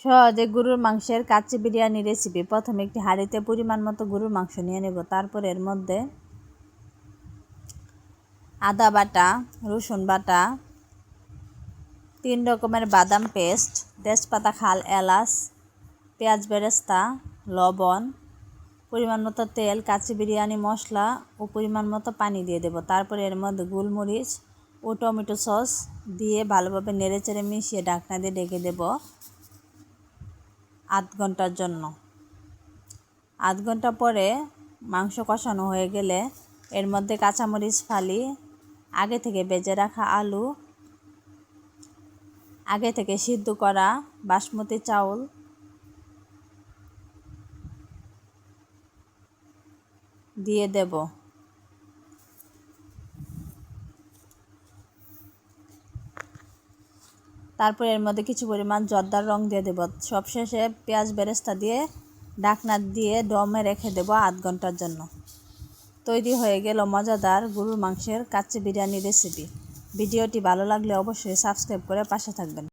সহজে গরুর মাংসের কাচ্চি বিরিয়ানি রেসিপি। প্রথমে একটি হাঁড়িতে পরিমাণ মতো গরুর মাংস নিয়ে নেব। তারপর এর মধ্যে আদা বাটা, রসুন বাটা, 3 রকমের বাদাম পেস্ট, তেজপাতা, খাল, এলাচ, পেঁয়াজ বেরেস্তা, লবণ, পরিমাণ মতো তেল, কাচ্চি বিরিয়ানি মশলা ও পরিমাণ মতো পানি দিয়ে দেব। তারপর এর মধ্যে গোলমরিচ ও টমেটো সস দিয়ে ভালোভাবে নেড়েচেড়ে মিশিয়ে ঢাকনা দিয়ে ঢেকে দেব 8 ঘন্টার জন্য। 8 ঘন্টা পরে মাংস কষানো হয়ে গেলে এর মধ্যে কাঁচামরিচ ফালি, আগে থেকে ভেজে রাখা আলু, আগে থেকে সিদ্ধ করা বাসমতি চাউল দিয়ে দেব। তারপর এর মধ্যে কিছু পরিমাণ জর্দার রং দিয়ে দেব। সবশেষে পেঁয়াজ বেরেস্তা দিয়ে ঢাকনা দিয়ে দমে রেখে দেব 8 ঘন্টার জন্য। তৈরি হয়ে গেল মজাদার গরুর মাংসের কাচ্চি বিরিয়ানি রেসিপি। ভিডিওটি ভালো লাগলে অবশ্যই সাবস্ক্রাইব করে পাশে থাকবেন।